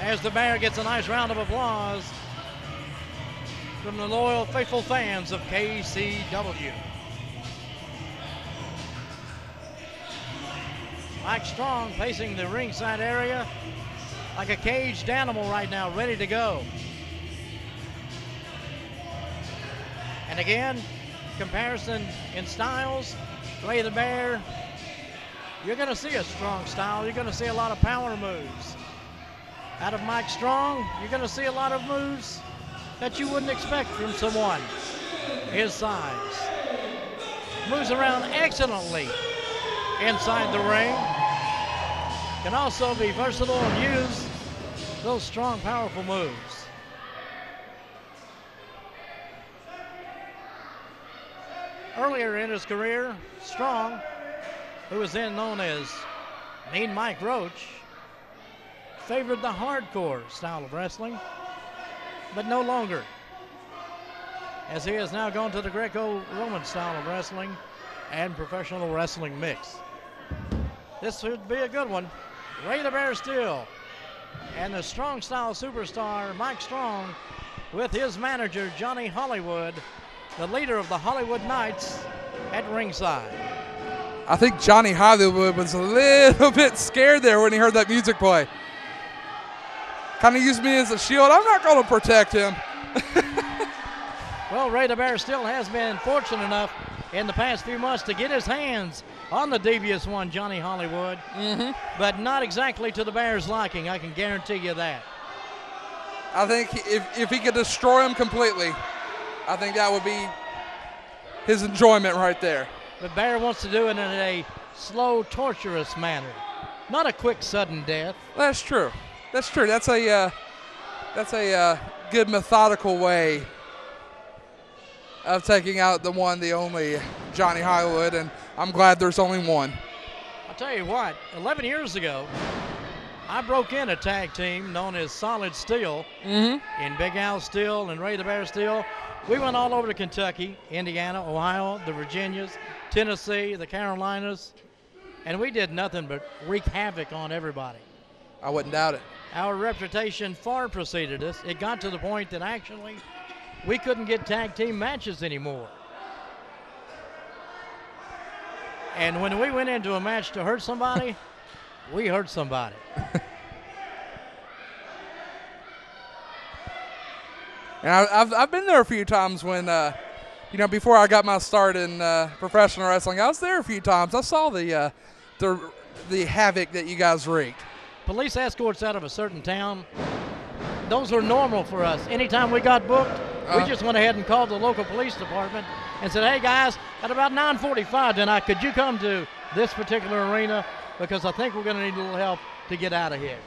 as the Bear gets a nice round of applause from the loyal, faithful fans of KCW. Mike Strong pacing the ringside area like a caged animal right now, ready to go. And again, comparison in styles. Ray the Bear, you're going to see a strong style. You're going to see a lot of power moves. Out of Mike Strong, you're going to see a lot of moves that you wouldn't expect from someone his size. Moves around excellently inside the ring. Can also be versatile and use those strong, powerful moves. Earlier in his career, Strong, who was then known as Mean Mike Roach, favored the hardcore style of wrestling, but no longer, as he has now gone to the Greco-Roman style of wrestling and professional wrestling mix. This should be a good one. Ray the Bear Steele and the strong style superstar Mike Strong with his manager Johnny Hollywood, the leader of the Hollywood Knights, at ringside. I think Johnny Hollywood was a little bit scared there when he heard that music play. Kind of used me as a shield. I'm not going to protect him. Well, Ray the Bear still has been fortunate enough in the past few months to get his hands on the devious one, Johnny Hollywood, but not exactly to the Bear's liking. I can guarantee you that. I think if he could destroy him completely, I think that would be his enjoyment right there. The Bear wants to do it in a slow, torturous manner, not a quick, sudden death. That's true. That's true. That's a good methodical way of taking out the one, the only Johnny Hollywood, and I'm glad there's only one. I'll tell you what, 11 years ago, I broke in a tag team known as Solid Steel in Big Al Steel and Ray the Bear Steel. We went all over to Kentucky, Indiana, Ohio, the Virginias, Tennessee, the Carolinas, and we did nothing but wreak havoc on everybody. I wouldn't doubt it. Our reputation far preceded us. It got to the point that actually we couldn't get tag team matches anymore. And when we went into a match to hurt somebody, we hurt somebody. And I've been there a few times when, before I got my start in professional wrestling, I was there a few times. I saw the havoc that you guys wreaked. Police escorts out of a certain town, those were normal for us. Anytime we got booked, we just went ahead and called the local police department and said, hey guys, at about 9:45 tonight, could you come to this particular arena? Because I think we're going to need a little help to get out of here.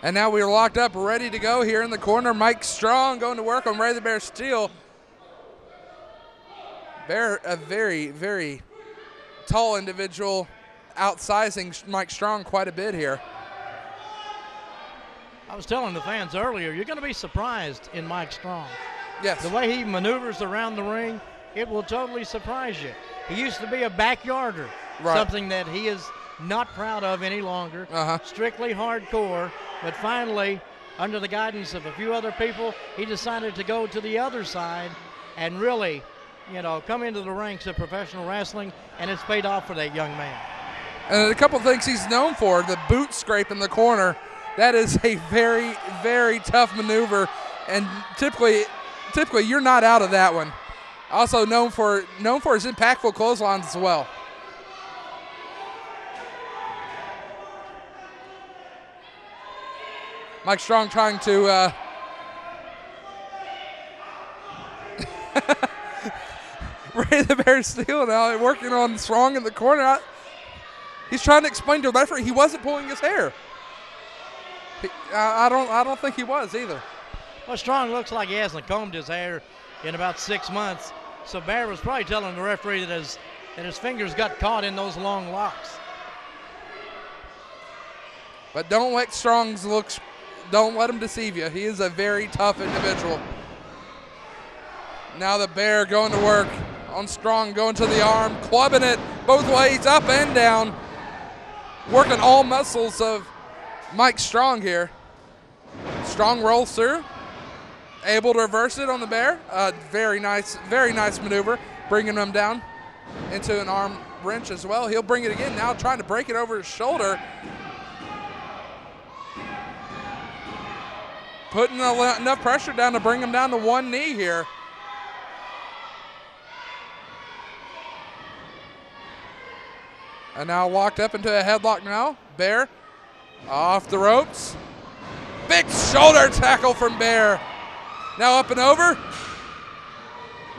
And now we are locked up, ready to go here in the corner. Mike Strong going to work on Ray the Bear Steele. Bear, a very, very tall individual, outsizing Mike Strong quite a bit here. I was telling the fans earlier, you're going to be surprised in Mike Strong. Yes. The way he maneuvers around the ring, it will totally surprise you. He used to be a backyarder, something that he is not proud of any longer, strictly hardcore, but finally, under the guidance of a few other people, he decided to go to the other side and really, come into the ranks of professional wrestling, and it's paid off for that young man. And a couple of things he's known for, the boot scrape in the corner, that is a very, very tough maneuver, and typically you're not out of that one. Also known for his impactful clotheslines as well. Mike Strong trying to Ray the Bear Steele now working on Strong in the corner. He's trying to explain to the referee he wasn't pulling his hair. I don't think he was either. Well, Strong looks like he hasn't combed his hair in about 6 months. So Bear was probably telling the referee that his fingers got caught in those long locks. But don't let Strong's looks, don't let him deceive you. He is a very tough individual. Now the Bear going to work on Strong, going to the arm, clubbing it both ways, up and down. Working all muscles of Mike Strong here. Strong rolls through. Able to reverse it on the Bear. Very nice maneuver, bringing him down into an arm wrench as well. He'll bring it again, now trying to break it over his shoulder. Putting enough pressure down to bring him down to one knee here. And now locked up into a headlock now. Bear off the ropes. Big shoulder tackle from Bear. Now up and over.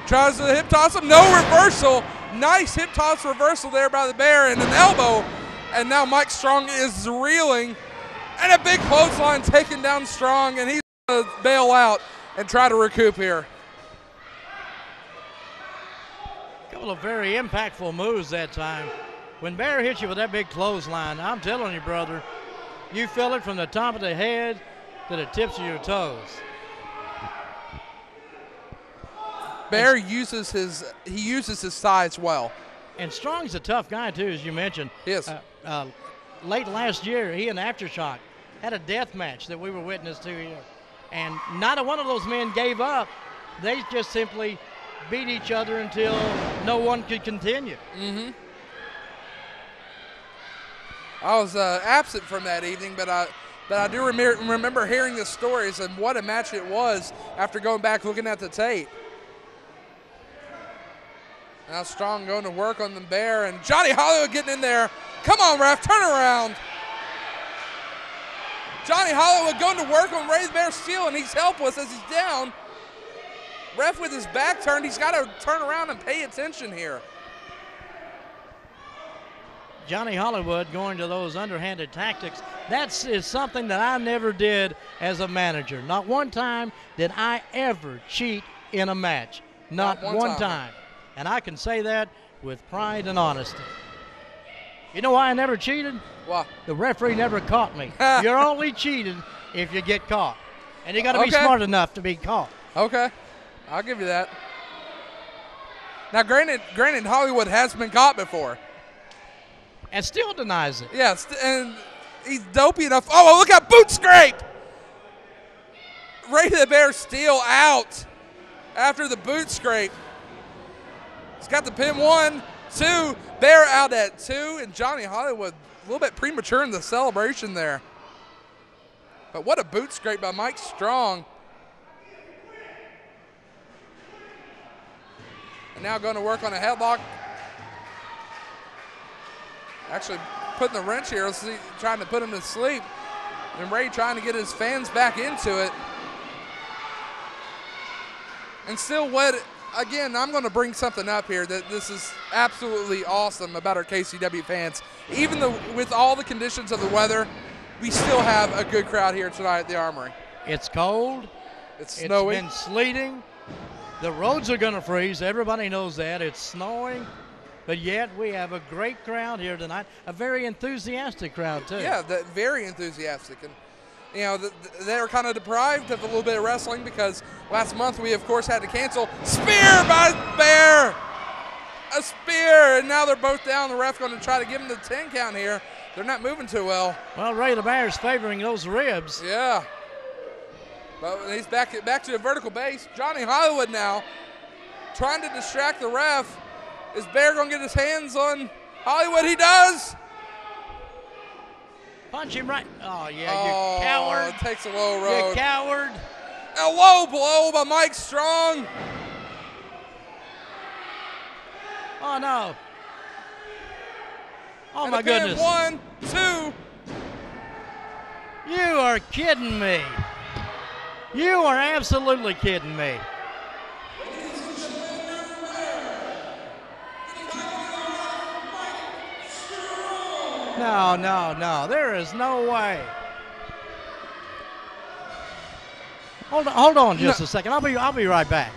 Tries to hip toss him. No reversal. Nice hip toss reversal there by the Bear and an elbow. And now Mike Strong is reeling. And a big clothesline taken down Strong, and he's going to bail out and try to recoup here. A couple of very impactful moves that time. When Bear hits you with that big clothesline, I'm telling you, brother, you feel it from the top of the head to the tips of your toes. Bear uses his size well. And Strong's a tough guy too, as you mentioned. Yes. Late last year, he and Aftershock had a death match that we were witness to here, and not a one of those men gave up. They just simply beat each other until no one could continue. Mm-hmm. I was absent from that evening, but I do remember hearing the stories and what a match it was after going back looking at the tape. Now Strong going to work on the Bear, and Johnny Hollywood getting in there. Come on, ref, turn around. Johnny Hollywood going to work on Ray the Bear Steel, and he's helpless as he's down. Ref with his back turned, he's got to turn around and pay attention here. Johnny Hollywood going to those underhanded tactics. That is something that I never did as a manager. Not one time did I ever cheat in a match. Not one time. And I can say that with pride and honesty. You know why I never cheated? Why? The referee never caught me. You're only cheated if you get caught. And you got to be smart enough to be caught. Okay. I'll give you that. Now, granted, Hollywood has been caught before. And still denies it. Yes, and he's dopey enough. Oh, look out, boot scrape! Ray the Bear Steel out after the boot scrape. He's got the pin 1, 2, Bear out at 2, and Johnny Hollywood a little bit premature in the celebration there. But what a boot scrape by Mike Strong. And now going to work on a headlock. Actually putting the wrench here, trying to put him to sleep. And Ray trying to get his fans back into it. And still again, I'm going to bring something up here that this is absolutely awesome about our KCW fans. Even with all the conditions of the weather, we still have a good crowd here tonight at the Armory. It's cold. It's snowy. It's been sleeting. The roads are going to freeze. Everybody knows that. It's snowing. But yet we have a great crowd here tonight, a very enthusiastic crowd too. Yeah, very enthusiastic. And, you know, they were kind of deprived of a little bit of wrestling because last month we, of course, had to cancel. Spear by Bear! A spear, and now they're both down. The ref going to try to give them the 10 count here. They're not moving too well. Well, Ray the Bear's favoring those ribs. Yeah. But he's back to a vertical base. Johnny Hollywood now trying to distract the ref. Is Bear going to get his hands on Hollywood? He does. Punch him right. Oh, yeah, you coward. Takes a low road. You coward. A low blow by Mike Strong. Oh, no. Oh, and my goodness. 1, 2. You are kidding me. You are absolutely kidding me. No. There is no way. Hold on just a second. I'll be right back.